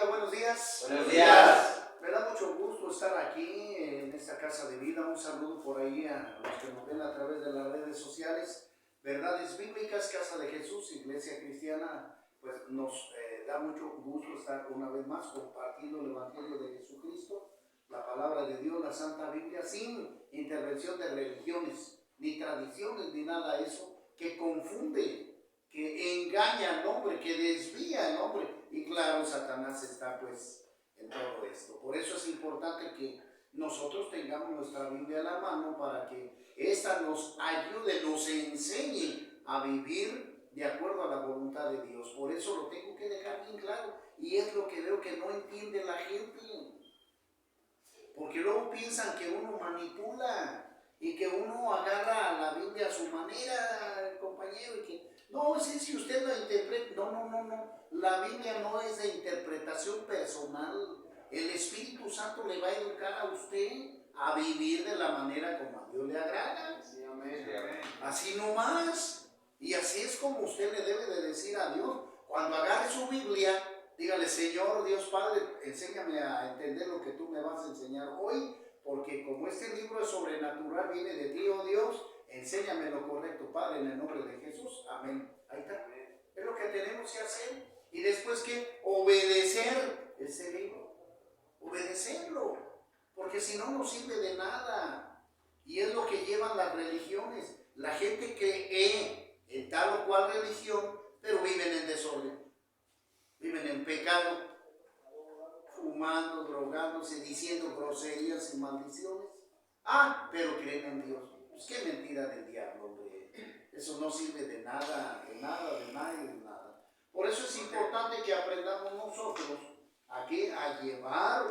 bendiga, buenos días. Buenos días. Me da mucho gusto estar aquí en esta casa de vida. Un saludo por ahí a los que nos ven a través de las redes sociales. Verdades Bíblicas, Casa de Jesús, Iglesia Cristiana. Pues nos da mucho gusto estar una vez más compartiendo el Evangelio de Jesucristo, la palabra de Dios, la Santa Biblia, sin intervención de religiones, ni tradiciones, ni nada de eso, que confunde, que engaña al hombre, que desvía al hombre. Y claro, Satanás está pues en todo esto. Por eso es importante que nosotros tengamos nuestra Biblia a la mano para que ésta nos ayude, nos enseñe a vivir de acuerdo a la voluntad de Dios. Por eso lo tengo que dejar bien claro. Y es lo que veo que no entiende la gente. Porque luego piensan que uno manipula y que uno agarra la Biblia a su manera, compañero, y que no, si usted la interpreta, no. La Biblia no es de interpretación personal. El Espíritu Santo le va a educar a usted a vivir de la manera como a Dios le agrada. Sí, amén. Sí, amén. Así nomás. Y así es como usted le debe de decir a Dios. Cuando agarre su Biblia, dígale: Señor Dios Padre, enséñame a entender lo que tú me vas a enseñar hoy, porque como este libro es sobrenatural, viene de ti, oh Dios, enséñame lo correcto, Padre, en el nombre de Jesús. Amén. Ahí está. Es lo que tenemos que hacer. Y después que obedecer ese libro. Obedecerlo. Porque si no, no sirve de nada. Y es lo que llevan las religiones. La gente cree en tal o cual religión, pero viven en desorden. Viven en pecado, fumando, drogándose, diciendo groserías y maldiciones. Pero creen en Dios. Pues qué mentira del diablo, hombre. Eso no sirve de nada, de nada, de nada y de nada. Por eso es importante que aprendamos nosotros a llevar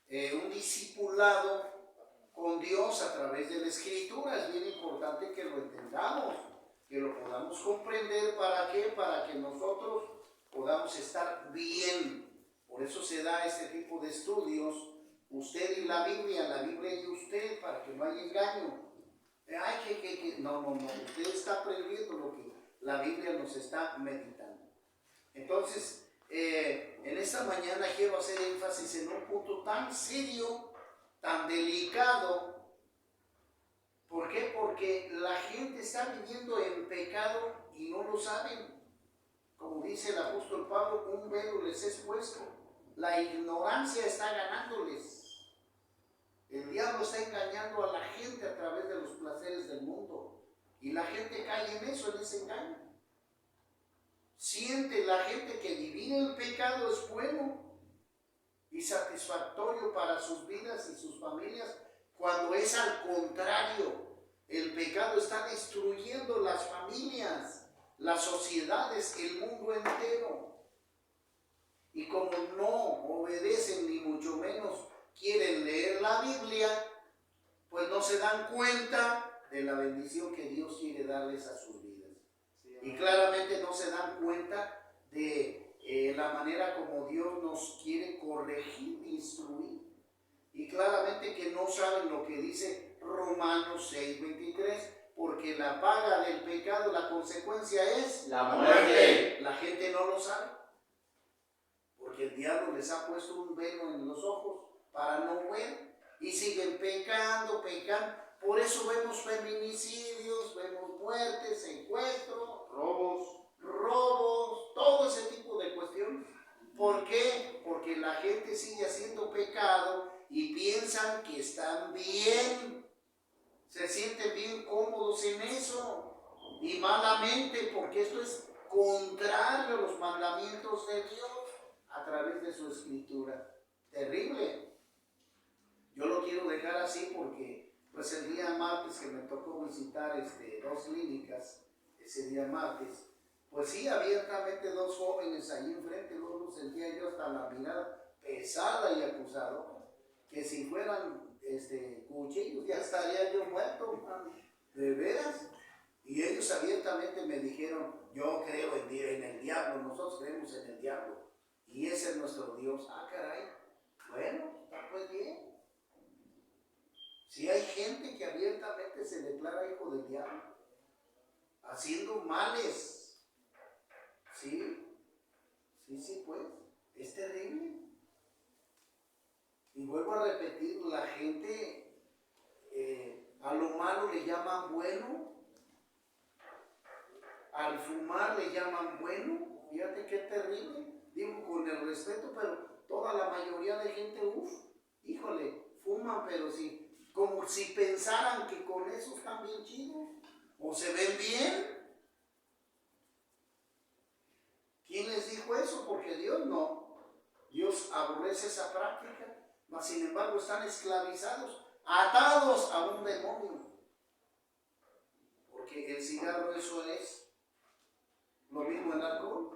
un discipulado con Dios a través de la Escritura. Es bien importante que lo entendamos, que lo podamos comprender. ¿Para qué? Para que nosotros podamos estar bien. Por eso se da este tipo de estudios, usted y la Biblia y usted, para que no haya engaño. No, usted está aprendiendo lo que la Biblia nos está meditando. Entonces, en esta mañana quiero hacer énfasis en un punto tan serio, tan delicado. ¿Por qué? Porque la gente está viviendo en pecado y no lo saben. Como dice el apóstol Pablo, un velo les es puesto. La ignorancia está ganándoles. El diablo está engañando a la gente a través de los placeres del mundo. Y la gente cae en eso, en ese engaño. Siente la gente que vivir el pecado es bueno y satisfactorio para sus vidas y sus familias, cuando es al contrario. El pecado está destruyendo las familias, las sociedades, el mundo entero. Y como no obedecen ni mucho menos quieren leer la Biblia, pues no se dan cuenta de la bendición que Dios quiere darles a sus vidas. Y claramente no se dan cuenta de la manera como Dios nos quiere corregir e instruir. Y claramente que no saben lo que dice Romanos 6:23, porque la paga del pecado, la consecuencia es la muerte. La gente no lo sabe, porque el diablo les ha puesto un velo en los ojos para no ver, y siguen pecando. Por eso vemos feminicidios, vemos muertes, secuestros, robos, todo ese tipo de cuestiones. ¿Por qué? Porque la gente sigue haciendo pecado y piensan que están bien, se sienten bien cómodos en eso, y malamente, porque esto es contrario a los mandamientos de Dios a través de su Escritura. Terrible. Yo lo quiero dejar así porque pues el día martes que me tocó visitar dos clínicas, ese día martes, pues sí, abiertamente dos jóvenes ahí enfrente, luego sentía yo hasta la mirada pesada y acusadora, que si fueran cuchillos ya estaría yo muerto, man, de veras. Y ellos abiertamente me dijeron: yo creo en el diablo, nosotros creemos en el diablo, y ese es nuestro Dios. Caray, bueno, está pues bien. Si hay gente que abiertamente se declara hijo del diablo, haciendo males, sí, pues. terrible. Y vuelvo a repetir, la gente a lo malo le llaman bueno, al fumar le llaman bueno. Fíjate qué terrible. Digo con el respeto, pero toda la mayoría de gente, híjole, fuman, pero sí, como si pensaran que con eso están bien chidos o se ven bien. ¿Quién les dijo eso? Porque Dios no. Dios aborrece esa práctica, mas sin embargo están esclavizados, atados a un demonio. Porque el cigarro eso es. Lo mismo el alcohol.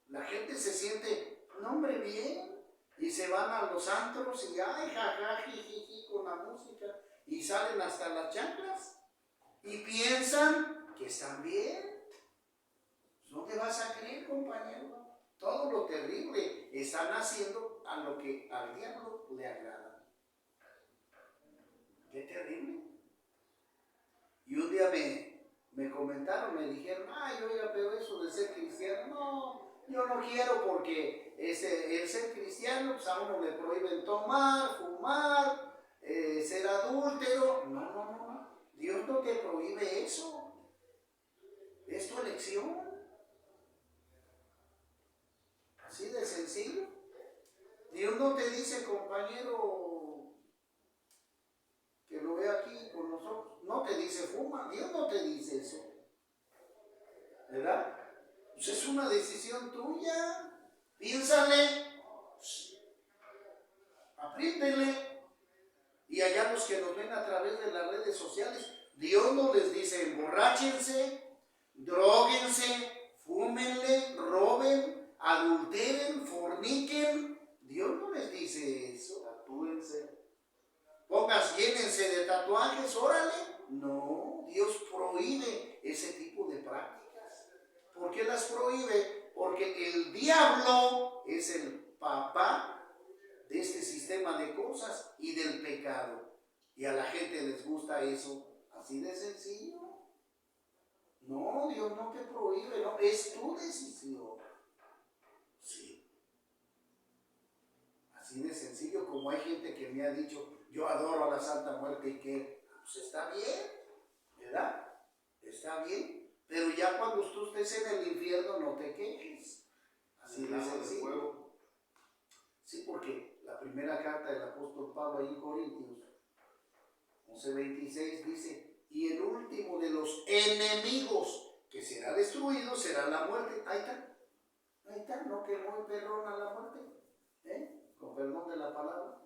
La gente se siente, no hombre, bien, y se van a los antros y ay, jaja, jijiji con la música, y salen hasta las chanclas, y piensan que están bien. No te vas a creer, compañero. Todo lo terrible están haciendo a lo que al diablo le agrada. Qué terrible. Y un día me comentaron, me dijeron, ay, oiga, pero eso de ser cristiano, no, yo no quiero porque el ser cristiano, pues a uno le prohíben tomar, fumar, ser adúltero. No. Dios no te prohíbe eso. Es tu elección. Así de sencillo. Dios no te dice, compañero, que lo ve aquí con nosotros, no te dice fuma, Dios no te dice eso, ¿verdad? Pues es una decisión tuya, piénsale, apriétele. Y allá los que nos ven a través de las redes sociales, Dios no les dice emborráchense, dróguense, fúmenle, roben, adulteren, forniquen. Dios no les dice eso. Tatúense. Llénense de tatuajes, órale. No, Dios prohíbe ese tipo de prácticas. ¿Por qué las prohíbe? Porque el diablo es el papá de este sistema de cosas y del pecado. Y a la gente les gusta eso, así de sencillo. No, Dios no te prohíbe, no, es tu decisión. Sí. Así de sencillo, como hay gente que me ha dicho, yo adoro a la Santa Muerte y que, pues está bien, ¿verdad? Está bien, pero ya cuando tú estés en el infierno no te quejes. Así de sencillo. Sí, porque la primera carta del apóstol Pablo ahí en Corintios 11:26 dice, y el último de los enemigos que será destruido será la muerte. Ahí está, no que muy perrona la muerte, con perdón de la palabra,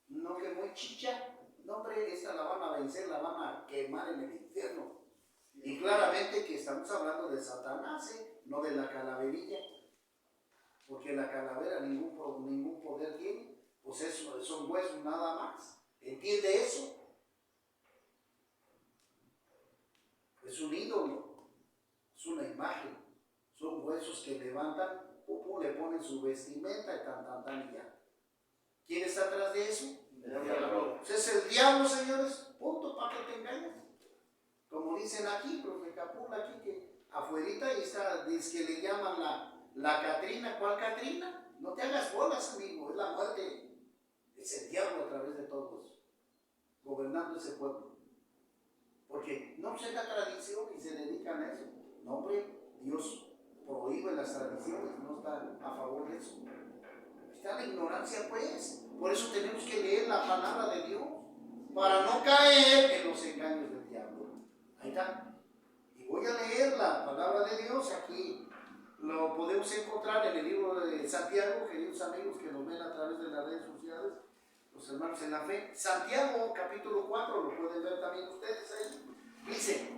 no que muy chicha, no hombre, esta la van a vencer, la van a quemar en el infierno. Y claramente que estamos hablando de Satanás, no de la calaverilla, porque la calavera ningún poder tiene, pues eso son huesos nada más. ¿Entiende eso? Es un ídolo, es una imagen, son huesos que levantan, le ponen su vestimenta y tan y ya. ¿Quién está atrás de eso? El diablo. Pues es el diablo, señores, punto, para que te engañes. Como dicen aquí, los de Capula, aquí que afuerita y está, dice que le llaman la Catrina. ¿Cuál Catrina? No te hagas bolas, amigo, es la muerte. Es el diablo a través de todos, gobernando ese pueblo. Porque no sé la tradición y se dedican a eso. No, hombre, Dios prohíbe las tradiciones, no está a favor de eso. Está la ignorancia, pues. Por eso tenemos que leer la palabra de Dios, para no caer en los engaños del diablo. Ahí está. Y voy a leer la palabra de Dios aquí. Lo podemos encontrar en el libro de Santiago, queridos amigos que nos ven a través de las redes sociales, los hermanos en la fe. Santiago, capítulo 4, lo pueden ver también ustedes ahí. Dice,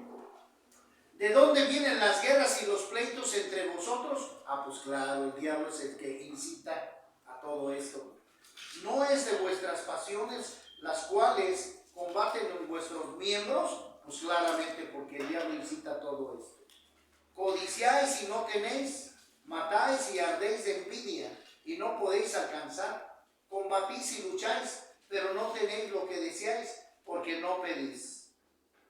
¿de dónde vienen las guerras y los pleitos entre vosotros? Ah, pues claro, el diablo es el que incita a todo esto. ¿No es de vuestras pasiones las cuales combaten en vuestros miembros? Pues claramente porque el diablo incita a todo esto. Codiciáis y no tenéis, matáis y ardéis de envidia y no podéis alcanzar. Combatís y lucháis, pero no tenéis lo que deseáis porque no pedís.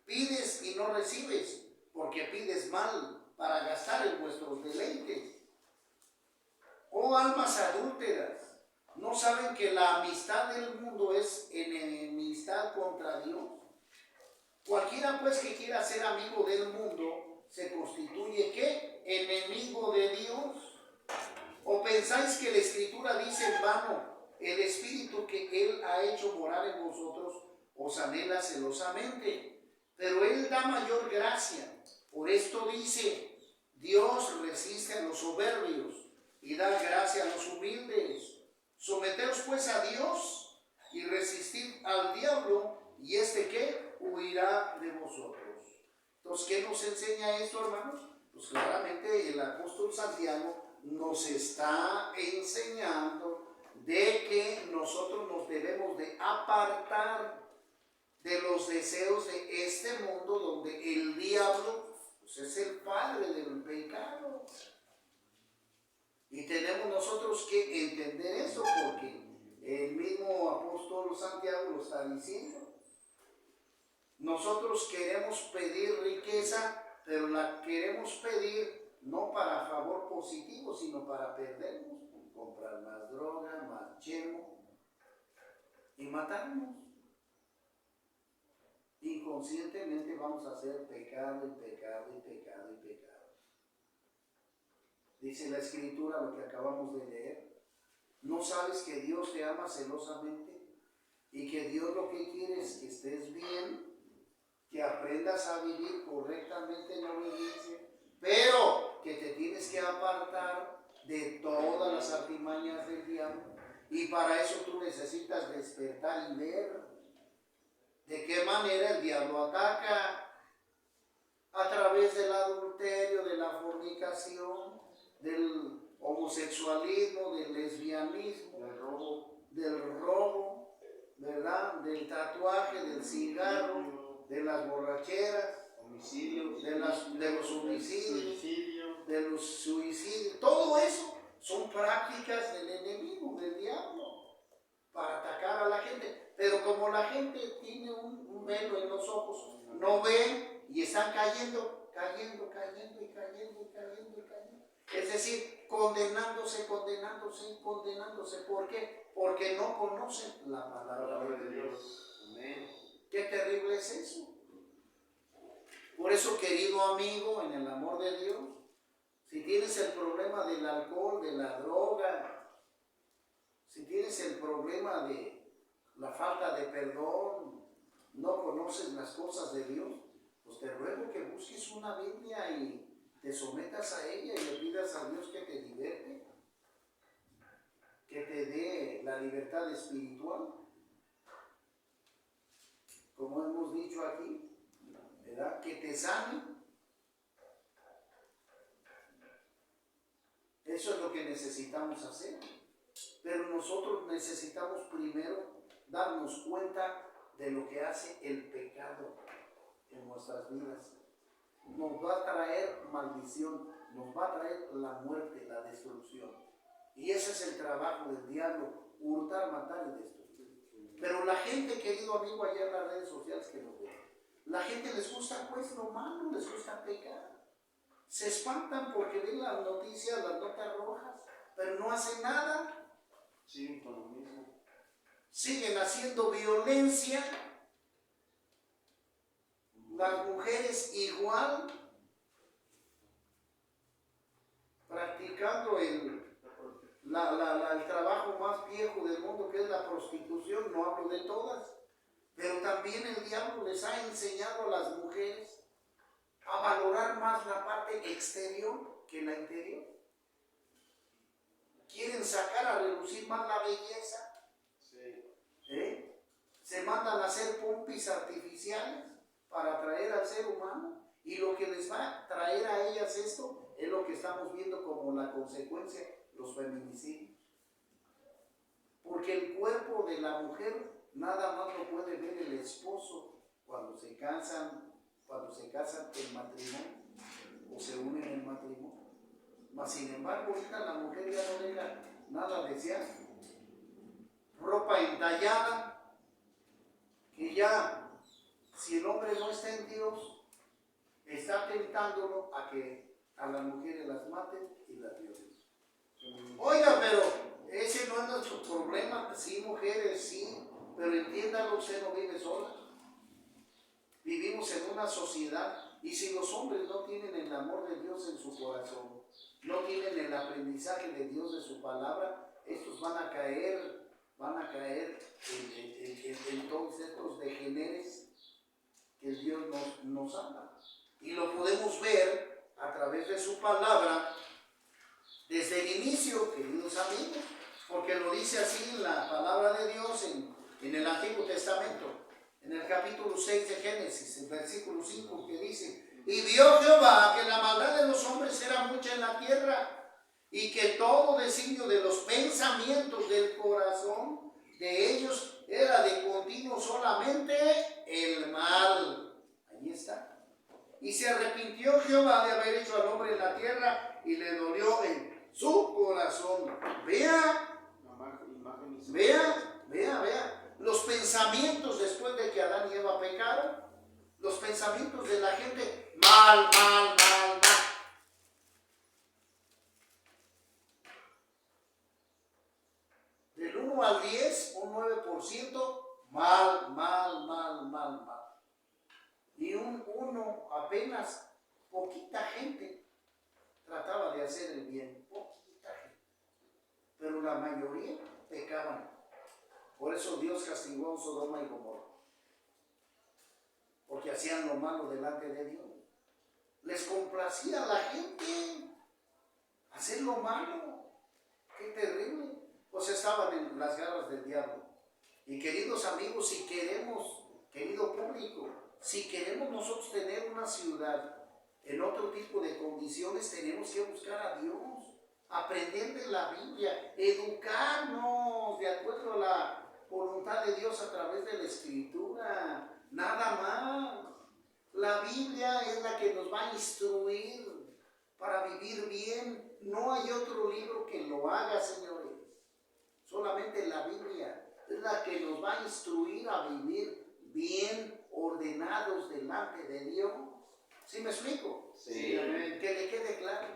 Pides y no recibes porque pides mal para gastar en vuestros deleites. Oh almas adúlteras, ¿no saben que la amistad del mundo es enemistad contra Dios? Cualquiera pues que quiera ser amigo del mundo se constituye ¿qué? Enemigo de Dios. ¿O pensáis que la Escritura dice en vano, el Espíritu que Él ha hecho morar en vosotros os anhela celosamente? Pero Él da mayor gracia. Por esto dice, Dios resiste a los soberbios y da gracia a los humildes. Someteos pues a Dios y resistid al diablo, y ¿qué? Huirá de vosotros. Entonces, ¿qué nos enseña esto, hermanos? Pues claramente el apóstol Santiago nos está enseñando de que nosotros nos debemos de apartar de los deseos de este mundo, donde el diablo pues, es el padre del pecado. Y tenemos nosotros que entender eso, porque el mismo apóstol Santiago lo está diciendo. Nosotros queremos pedir riqueza, pero la queremos pedir no para favor positivo, sino para perdernos, comprar más droga, más chemo y matarnos. Inconscientemente vamos a hacer pecado y pecado y pecado y pecado. Dice la Escritura, lo que acabamos de leer, ¿no sabes que Dios te ama celosamente y que Dios lo que quiere es que estés bien, que aprendas a vivir correctamente en obediencia, pero que te tienes que apartar de todas las artimañas del diablo? Y para eso tú necesitas despertar y ver de qué manera el diablo ataca, a través del adulterio, de la fornicación, del homosexualismo, del lesbianismo, del robo, ¿verdad? Del tatuaje, del cigarro, de las borracheras, Homicidios, de los homicidios, de los suicidios. Todo eso son prácticas del enemigo, del diablo, para atacar a la gente. Pero como la gente tiene un velo en los ojos, no ven y están cayendo y cayendo y cayendo y cayendo. Es decir, condenándose. ¿Por qué? Porque no conocen la palabra de Dios. Amén. Qué terrible es eso. Por eso, querido amigo, en el amor de Dios, si tienes el problema del alcohol, de la droga, si tienes el problema de la falta de perdón, no conoces las cosas de Dios, pues te ruego que busques una Biblia y te sometas a ella y le pidas a Dios que te liberte, que te dé la libertad espiritual, como hemos dicho aquí, ¿verdad? Que te sane. Eso es lo que necesitamos hacer. Pero nosotros necesitamos primero darnos cuenta de lo que hace el pecado en nuestras vidas. Nos va a traer maldición, nos va a traer la muerte, la destrucción. Y ese es el trabajo del diablo, hurtar, matar y destruir. Pero la gente, querido amigo, allá en las redes sociales que nos ven, la gente les gusta pues lo malo, les gusta pecar. Se espantan porque ven las noticias, las notas rojas, pero no hacen nada. Siguen con lo mismo. Siguen haciendo violencia. Las mujeres igual, practicando el trabajo más viejo del mundo, que es la prostitución. No hablo de todas, pero también el diablo les ha enseñado a las mujeres a valorar más la parte exterior que la interior. Quieren sacar a relucir más la belleza. Sí. Se mandan a hacer pompis artificiales para atraer al ser humano, y lo que les va a traer a ellas esto es lo que estamos viendo como la consecuencia, los feminicidios. Porque el cuerpo de la mujer nada más lo puede ver el esposo cuando se casan en matrimonio o se unen en matrimonio. Mas sin embargo, ahorita la mujer ya no deja nada a desear. Ropa entallada, que ya, si el hombre no está en Dios, está tentándolo a que a las mujeres las maten y las violen. Oiga, pecado usted no vive sola. Vivimos en una sociedad y si los hombres no tienen el amor de Dios en su corazón, no tienen el aprendizaje de Dios de su palabra, estos van a caer en todos estos degeneres que Dios nos habla. Y lo podemos ver a través de su palabra desde el inicio, queridos amigos, porque lo dice así en la palabra de Dios en el Antiguo Testamento, en el capítulo 6 de Génesis, el versículo 5, que dice: y vio Jehová que la maldad de los hombres era mucha en la tierra, y que todo designio de los pensamientos del corazón de ellos era de continuo solamente el mal. Ahí está. Y se arrepintió Jehová de haber hecho al hombre en la tierra, y le dolió en su corazón. Vea, los pensamientos después de que Adán y Eva pecaron, los pensamientos de la gente: mal. Del 1 al 10, un 9%, mal. Y un 1, apenas poquita gente trataba de hacer el bien, poquita gente. Pero la mayoría pecaban. Por eso Dios castigó a Sodoma y Gomorra, porque hacían lo malo delante de Dios. Les complacía a la gente hacer lo malo. Qué terrible. Pues estaban en las garras del diablo. Y queridos amigos, si queremos, querido público, si queremos nosotros tener una ciudad en otro tipo de condiciones, tenemos que buscar a Dios, aprender de la Biblia, educarnos de acuerdo a la voluntad de Dios a través de la Escritura, nada más. La Biblia es la que nos va a instruir para vivir bien. No hay otro libro que lo haga, señores. Solamente la Biblia es la que nos va a instruir a vivir bien, ordenados delante de Dios. ¿Sí me explico? Sí. Que le quede claro.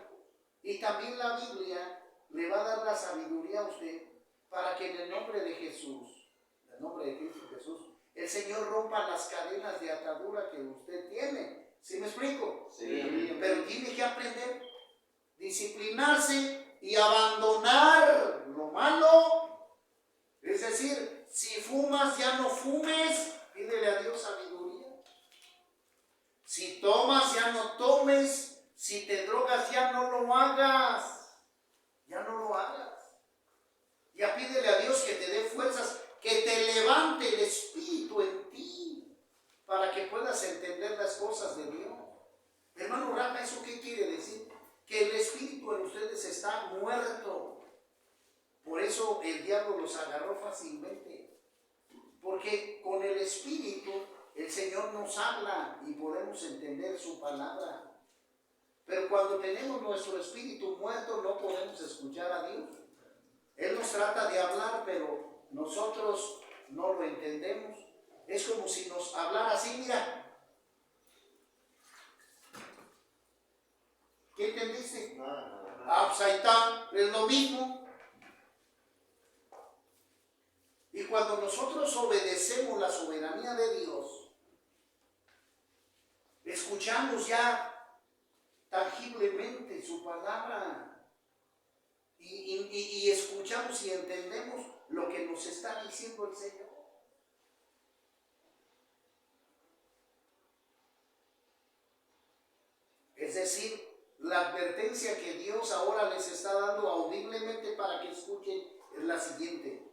Y también la Biblia le va a dar la sabiduría a usted para que en el nombre de Jesús, en el nombre de Cristo Jesús, el Señor rompa las cadenas de atadura que usted tiene. ¿Sí me explico? Sí. Pero tiene que aprender, disciplinarse y abandonar lo malo. Es decir, si fumas, ya no fumes. Pídele a Dios sabiduría. Si tomas, ya no tomes. Si te drogas, ya no lo hagas. Ya no lo hagas. Ya pídele a Dios que te dé fuerzas, que te levante el Espíritu en ti, para que puedas entender las cosas de Dios. Hermano Rafa, ¿eso qué quiere decir? Que el Espíritu en ustedes está muerto. Por eso el diablo los agarró fácilmente. Porque con el Espíritu el Señor nos habla y podemos entender su palabra. Pero cuando tenemos nuestro espíritu muerto no podemos escuchar a Dios. Él nos trata de hablar, pero nosotros no lo entendemos. Es como si nos hablara así, mira. ¿Qué entendiste? Absaitán, es lo mismo. Y cuando nosotros obedecemos la soberanía de Dios, escuchamos ya tangiblemente su palabra y escuchamos y entendemos lo que nos está diciendo el Señor. Es decir, la advertencia que Dios ahora les está dando audiblemente para que escuchen es la siguiente.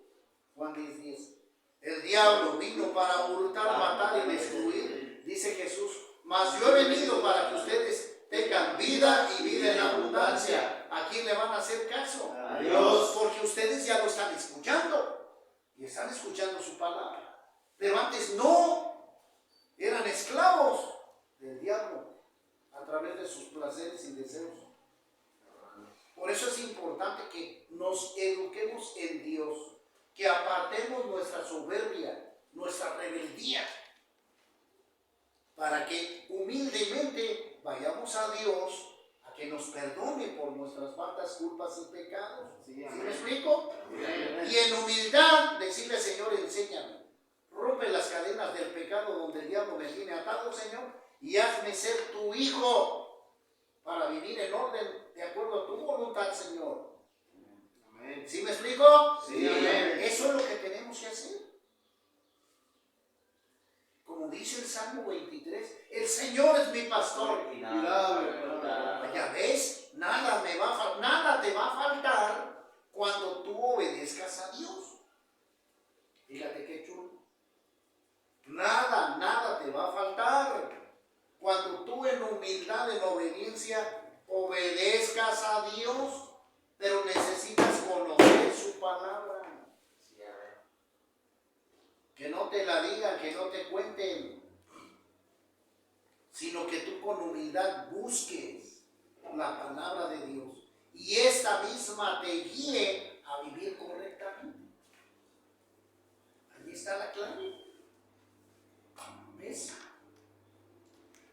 Juan 10:10. El diablo vino para hurtar, matar y destruir, dice Jesús, mas yo he venido para que ustedes tengan vida y vida en abundancia. ¿A quién le van a hacer caso? A Dios. Porque ustedes ya lo están escuchando y están escuchando su palabra. Pero antes no, eran esclavos del diablo a través de sus placeres y deseos. Por eso es importante que nos eduquemos en Dios, que apartemos nuestra soberbia, nuestra rebeldía, para que humildemente vayamos a Dios a que nos perdone por nuestras faltas, culpas y pecados. ¿Sí me explico? Y en humildad decirle: Señor, enséñame, rompe las me tiene atado, Señor, y hazme ser tu hijo para vivir en orden de acuerdo a tu voluntad, Señor. Amén. ¿Sí me explico? Sí, amén. Eso es lo que tenemos que hacer. Como dice el Salmo 23, el Señor es mi pastor. Y nada me faltará. Ya ves, nada te va a faltar cuando tú obedezcas a Dios. Fíjate qué chulo. Nada te va a faltar cuando tú en humildad, en obediencia, obedezcas a Dios, pero necesitas conocer su palabra. Que no te la digan, que no te cuenten, sino que tú con humildad busques la palabra de Dios y esta misma te guíe a vivir correctamente. Ahí está la clave. ¿Ves?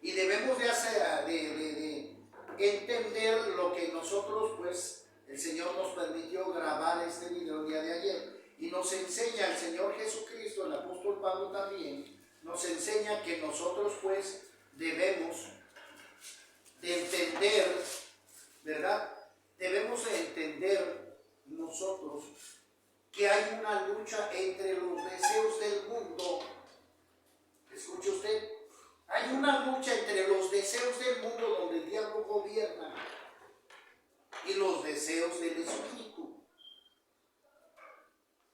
Y debemos de entender lo que nosotros, pues, el Señor nos permitió grabar este video el día de ayer. Y nos enseña el Señor Jesucristo, el apóstol Pablo también, nos enseña que nosotros, pues, debemos de entender, ¿verdad? Debemos de entender nosotros que hay una lucha entre los deseos del mundo. Escuche usted, hay una lucha entre los deseos del mundo donde el diablo gobierna y los deseos del espíritu.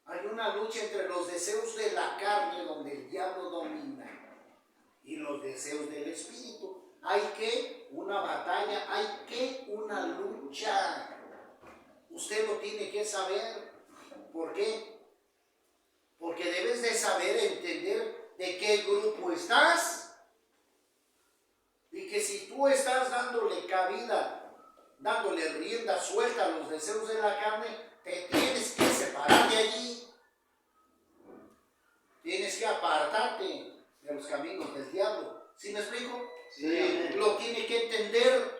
Hay una lucha entre los deseos de la carne donde el diablo domina y los deseos del espíritu. Hay que una batalla, hay que una lucha. Usted lo tiene que saber. ¿Por qué? Porque debes de saber entender de qué grupo estás. Y que si tú estás dándole cabida, dándole rienda suelta a los deseos de la carne, te tienes que separar de allí. Tienes que apartarte de los caminos del diablo. ¿Sí me explico? Sí. Lo tienes que entender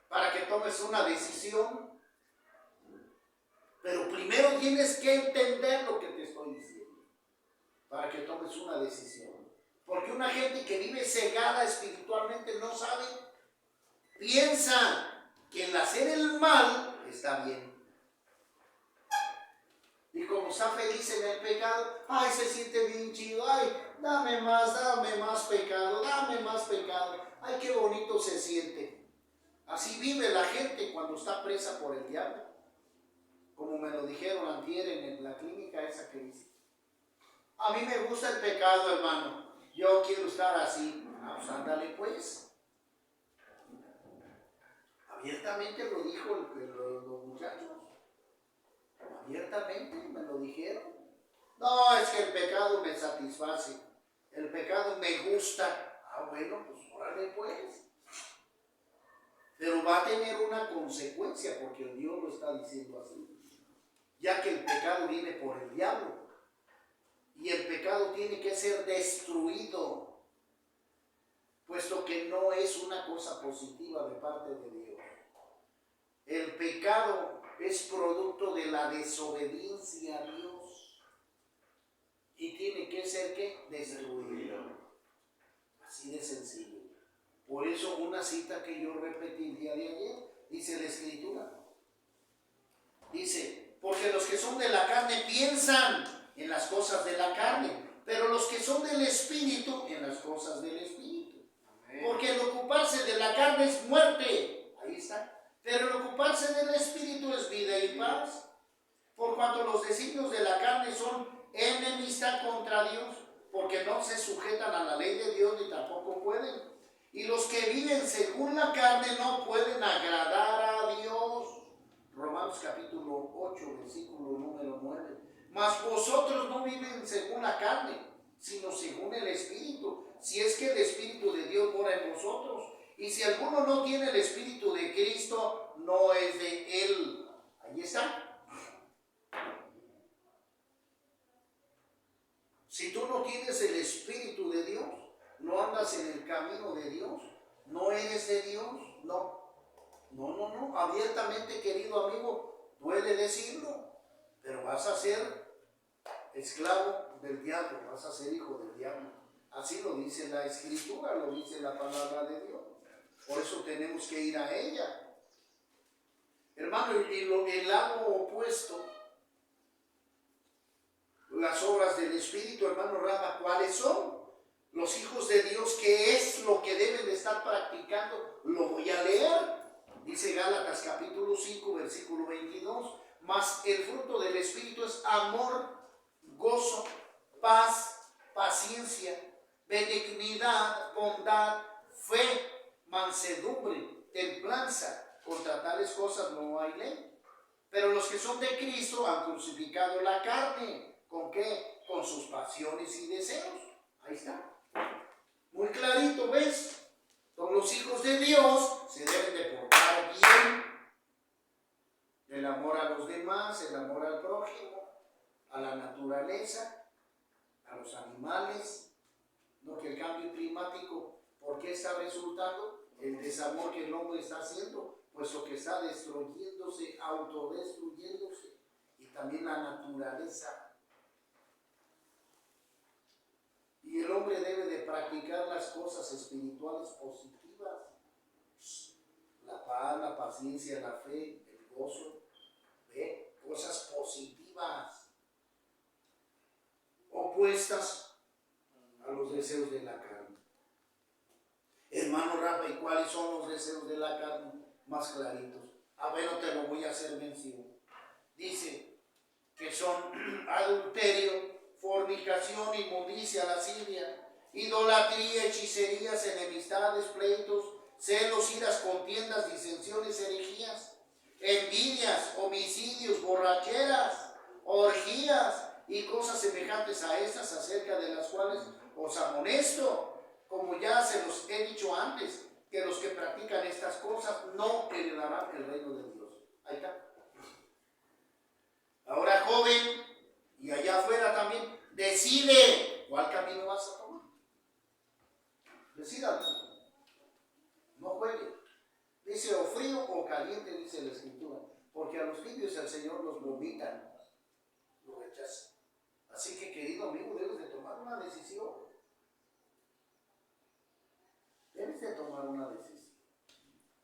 para que tomes una decisión. Pero primero tienes que entender lo que te estoy diciendo para que tomes una decisión. Porque una gente que vive cegada espiritualmente no sabe, piensa que el hacer el mal está bien. Y como está feliz en el pecado, ay, se siente bien chido, ay, dame más pecado, dame más pecado, ay, qué bonito se siente. Así vive la gente cuando está presa por el diablo. Como me lo dijeron antier en la clínica esa que hice. A mí me gusta el pecado, hermano, yo quiero estar así. Ah, pues ándale pues. Abiertamente lo dijo los muchachos. Abiertamente me lo dijeron. No, es que el pecado me satisface, el pecado me gusta. Ah, bueno, pues órale pues. Pero va a tener una consecuencia porque Dios lo está diciendo así. Ya que el pecado viene por el diablo. Y el pecado tiene que ser destruido, puesto que no es una cosa positiva de parte de Dios. El pecado es producto de la desobediencia a Dios y tiene que ser ¿qué? Destruido. Así de sencillo. Por eso una cita que yo repetí el día de ayer, dice la Escritura. Dice, porque los que son de la carne piensan en las cosas de la carne, pero los que son del Espíritu en las cosas del Espíritu. Amén. Porque el ocuparse de la carne es muerte. Ahí está. Pero el ocuparse del Espíritu es vida y paz. Por cuanto los designios de la carne son enemistad contra Dios, porque no se sujetan a la ley de Dios ni tampoco pueden. Y los que viven según la carne no pueden agradar a Dios. Romanos capítulo 8, versículo número 9. Mas vosotros no viven según la carne, sino según el Espíritu, si es que el Espíritu de Dios mora en vosotros. Y si alguno no tiene el Espíritu de Cristo, no es de Él. Ahí está. Si tú no tienes el Espíritu de Dios, no andas en el camino de Dios, no eres de Dios, no. No. Abiertamente, querido amigo, duele decirlo, pero vas a ser esclavo del diablo, vas a ser hijo del diablo. Así lo dice la Escritura, lo dice la palabra de Dios. Por eso tenemos que ir a ella. Hermano, el lado opuesto, las obras del Espíritu, hermano Rafa, ¿cuáles son? Los hijos de Dios, ¿qué es lo que deben de estar practicando? Lo voy a leer. Dice Gálatas capítulo 5, versículo 22. Mas el fruto del Espíritu es amor, gozo, paz, paciencia, benignidad, bondad, fe, mansedumbre, templanza. Contra tales cosas no hay ley. Pero los que son de Cristo han crucificado la carne. ¿Con qué? Con sus pasiones y deseos. Ahí está. Muy clarito, ¿ves? Todos los hijos de Dios se deben de portar bien. El amor a los demás, el amor al prójimo, a la naturaleza, a los animales. No, que el cambio climático, ¿por qué está resultando? El desamor que el hombre está haciendo, puesto que está destruyéndose, autodestruyéndose, y también la naturaleza. Y el hombre debe de practicar las cosas espirituales positivas. La paz, la paciencia, la fe, el gozo. ¿Ve? Cosas positivas. Opuestas a los deseos de la carne. Hermano Rafa, ¿y cuáles son los deseos de la carne? Más claritos. Bueno, te lo voy a hacer mención. Dice que son adulterio, fornicación, inmundicia, lascivia, idolatría, hechicerías, enemistades, pleitos, celos, iras, contiendas, disensiones, herejías, envidias, homicidios, borracheras, orgías y cosas semejantes a estas, acerca de las cuales os amonesto, como ya se los he dicho antes, que los que practican estas cosas no heredarán el reino de Dios. Ahí está. Ahora, joven, y allá afuera también, decide cuál camino vas a tomar. Decídalo. No juegue. Dice o frío o caliente, dice la Escritura. Porque a los tibios el Señor los vomita, los rechaza. Así que, querido amigo, debes de tomar una decisión. Debes de tomar una decisión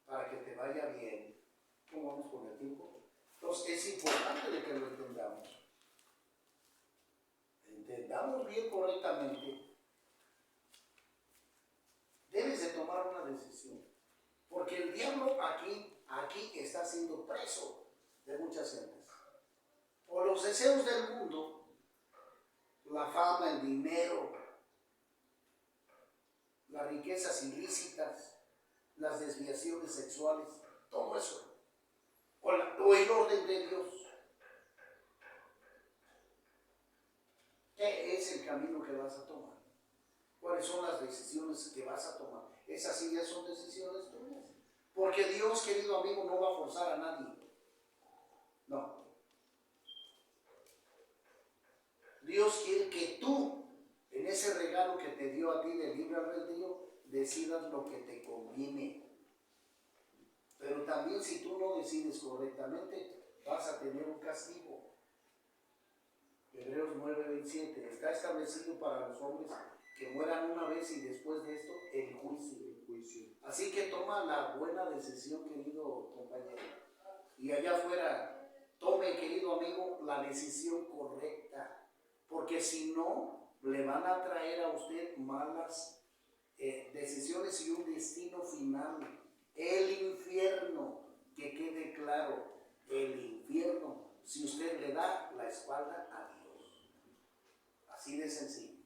para que te vaya bien. ¿Cómo vamos con el tiempo? Entonces, es importante de que lo entendamos. Entendamos bien correctamente. Debes de tomar una decisión. Porque el diablo aquí está siendo preso de muchas gentes. Por los deseos del mundo, la fama, el dinero, las riquezas ilícitas, las desviaciones sexuales, todo eso. O el orden de Dios. ¿Qué es el camino que vas a tomar? ¿Cuáles son las decisiones que vas a tomar? Esas sí ya son decisiones tuyas. Porque Dios, querido amigo, no va a forzar a nadie. No. Dios quiere que tú, en ese regalo que te dio a ti de libre albedrío, decidas lo que te conviene. Pero también si tú no decides correctamente, vas a tener un castigo. Hebreos 9:27, está establecido para los hombres que mueran una vez y después de esto el juicio. Así que toma la buena decisión, querido compañero. Y allá afuera, tome, querido amigo, la decisión correcta. Porque si no, le van a traer a usted malas decisiones y un destino final. El infierno, que quede claro, el infierno, si usted le da la espalda a Dios. Así de sencillo.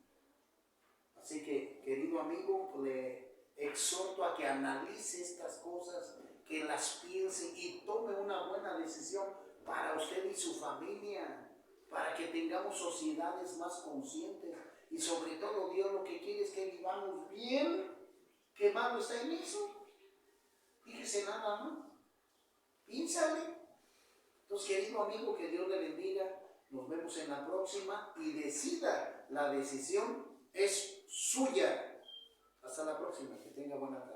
Así que, querido amigo, le exhorto a que analice estas cosas, que las piense y tome una buena decisión para usted y su familia, para que tengamos sociedades más conscientes. Y sobre todo, Dios lo que quiere es que vivamos bien. ¿Qué malo está en eso? Fíjese nada más. Piénsale. Entonces, querido amigo, que Dios le bendiga. Nos vemos en la próxima y decida. La decisión es suya. Hasta la próxima. Que tenga buena tarde.